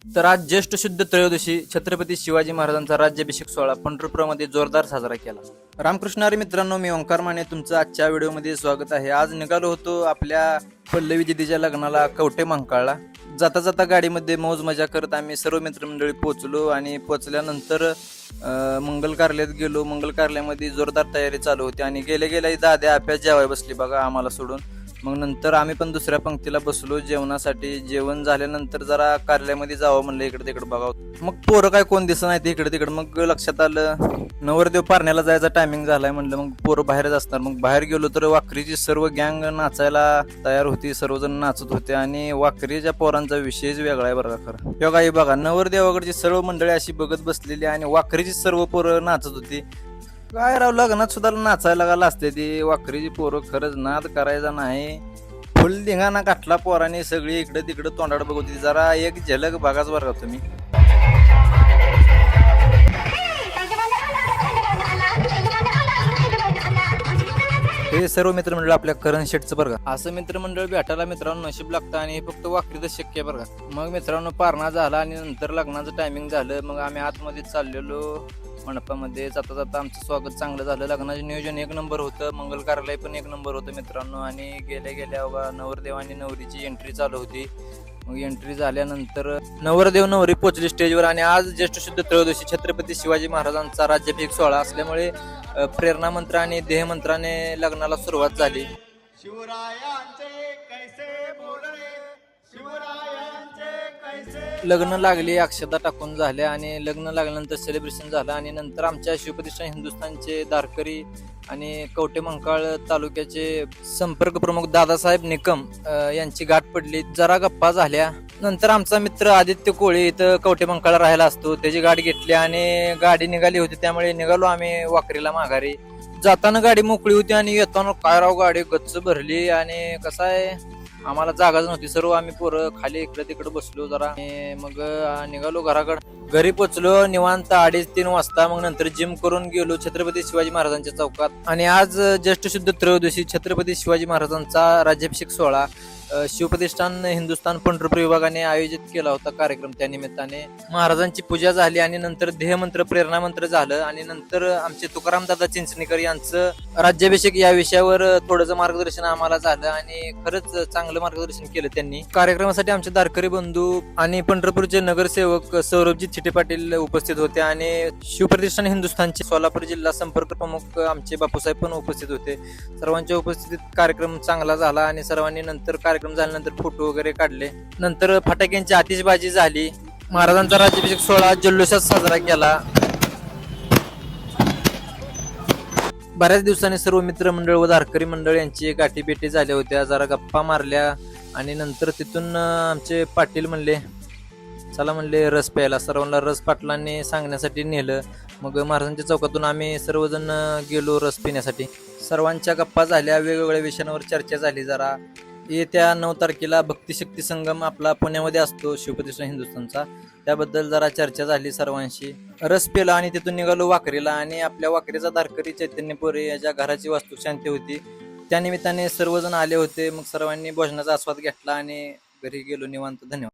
तर आज ज्येष्ठ शुद्ध त्रयोदशी छत्रपती शिवाजी महाराजांचा राज्याभिषेक सोहळा पंढरपुरामध्ये जोरदार साजरा केला. रामकृष्ण हरी मित्रांनो, मी ओंकार माने तुमचं आजच्या व्हिडिओमध्ये स्वागत आहे. आज निघालो होतो आपल्या पल्लवी दिदीच्या लग्नाला कवटे महांकाळला. जाता जाता गाडीमध्ये मौज मजा करत आम्ही सर्व मित्रमंडळी पोहोचलो आणि पोहोचल्यानंतर मंगल कार्यालयात गेलो. मंगल कार्यालयामध्ये जोरदार तयारी चालू होती आणि गेल्या गेल्या दाद्या अभ्यास जेवाय बसली बघा आम्हाला सोडून. मग नंतर आम्ही पण दुसऱ्या पंक्तीला बसलो जेवणासाठी. जेवण झाल्यानंतर जरा कार्यालयामध्ये जावं म्हणलं, इकडे तिकडे बघावं. मग पोरं काय कोण दिसत नाही इकडे तिकडे. मग लक्षात आलं नवरदेव पारण्याला जायचा टायमिंग झालाय म्हणलं, मग पोरं बाहेरच असणार. मग बाहेर गेलो तर वाखरीची सर्व गँग नाचायला तयार होती, सर्वजण नाचत होते आणि वाखरीच्या पोरांचा विषयच वेगळा आहे बरं का. खरं बघा हे बघा, नवरदेवाकडची सर्व मंडळी अशी बघत बसलेली आणि वाखरीची सर्व पोरं नाचत होती. काय राव, लग्नात सुद्धा नाचायला लागला असते ती वाखरीची पोरं. खरंच नाद करायचा नाही, फुल धिंगाणा गाठला पोरांनी. सगळी इकडे तिकडे तोंडाड बघत होती. जरा एक झलक बघाच बरं का तुम्ही. हे सर्व मित्रमंडळ आपल्या करण शेटचं बरं का. असं मित्रमंडळ भेटायला मित्रांनो नशीब लागतं आणि हे फक्त वाखरीतच शक्य आहे बरं का. मग मित्रांनो पारणा झाला आणि नंतर लग्नाचं टायमिंग झालं. मग आम्ही आतमध्ये चाललेलो मंडपामध्ये. जाता जाता आमचं स्वागत चांगलं झालं. लग्नाचं नियोजन एक नंबर होतं, मंगल कार्यालय पण एक नंबर होतं मित्रांनो. आणि गेल्या गेल्या बघा नवरदेव आणि नवरीची एंट्री चालू होती. मग एंट्री झाल्यानंतर नवरदेव नवरी पोचली स्टेजवर. आणि आज ज्येष्ठ शुद्ध त्रयोदशी छत्रपती शिवाजी महाराजांचा राज्याभिषेक सोहळा असल्यामुळे प्रेरणा मंत्र आणि देह मंत्राने लग्नाला सुरुवात झाली. लग्न लागली, अक्षता टाकून झाल्या आणि लग्न लागल्यानंतर सेलिब्रेशन झालं. आणि नंतर आमच्या शिवप्रतिष्ठान हिंदुस्थानचे दारकरी आणि कवटे महांकाळ तालुक्याचे संपर्क प्रमुख दादासाहेब निकम यांची गाठ पडली. जरा गप्पा झाल्या. नंतर आमचा मित्र आदित्य कोळी इथं कवटे महांकाळ राहायला असतो, त्याची गाठ घेतली आणि गाडी निघाली होती, त्यामुळे निघालो आम्ही वाखरीला माघारी. जाताना गाडी मोकळी होती आणि येताना काय राव गाडी गच्च भरली. आणि कसं आहे आम्हाला जागाच नव्हती, सर्व आम्ही पोरं खाली इकडे तिकडे बसलो जरा. मग निघालो घराकडे. घरी पोचलो निवांत 2:30-3 वाजता. मग नंतर जिम करून गेलो छत्रपती शिवाजी महाराजांच्या चौकात. आणि आज ज्येष्ठ शुद्ध त्रयोदशी छत्रपती शिवाजी महाराजांचा राज्याभिषेक सोहळा शिवप्रतिष्ठान हिंदुस्थान पंढरपूर विभागाने आयोजित केला होता कार्यक्रम. त्या निमित्ताने महाराजांची पूजा झाली आणि नंतर देहमंत्र प्रेरणा मंत्र झालं. आणि नंतर आमचे तुकाराम दादा चिंचणीकर यांचं राज्याभिषेक या विषयावर थोडंसं मार्गदर्शन आम्हाला झालं आणि खरंच चांगलं मार्गदर्शन केलं त्यांनी. कार्यक्रमासाठी आमचे दारकरी बंधू आणि पंढरपूरचे नगरसेवक सौरभजी चिटे पाटील उपस्थित होते आणि शिवप्रतिष्ठान हिंदुस्थानचे सोलापूर जिल्हा संपर्क प्रमुख आमचे बापूसाहेब पण उपस्थित होते. सर्वांच्या उपस्थितीत कार्यक्रम चांगला झाला आणि सर्वांनी नंतर कार्यक्रम झाल्यानंतर फोटो वगैरे काढले. नंतर फटाक्यांची आतिषबाजी झाली. महाराजांचा राज्याभिषेक सोहळा जल्लोषात साजरा केला. बऱ्याच दिवसांनी सर्व मित्रमंडळ व दारकरी मंडळ यांची गाठीभेटी झाल्या होत्या, जरा गप्पा मारल्या. आणि नंतर तिथून आमचे पाटील म्हणले चला म्हणले रस प्यायला. सर्वांना रस पाटलांनी सांगण्यासाठी नेलं. मग महाराजांच्या चौकातून आम्ही सर्वजण गेलो रस पिण्यासाठी. सर्वांच्या गप्पा झाल्या, वेगवेगळ्या विषयांवर चर्चा झाली. जरा येत्या 9 तारखेला भक्तिशक्ती संगम आपला पुण्यामध्ये असतो शिवप्रतिष्ठान हिंदुस्थानचा, त्याबद्दल जरा चर्चा झाली सर्वांशी. रस पेला आणि तिथून निघालो वाखरीला. आणि आपल्या वाखरीचा दारकरी चैतन्य पोरे याच्या घराची वास्तुशांती होती, त्यानिमित्ताने सर्वजण आले होते. मग सर्वांनी भोजनाचा आस्वाद घेतला आणि घरी गेलो निवांत. धन्यवाद.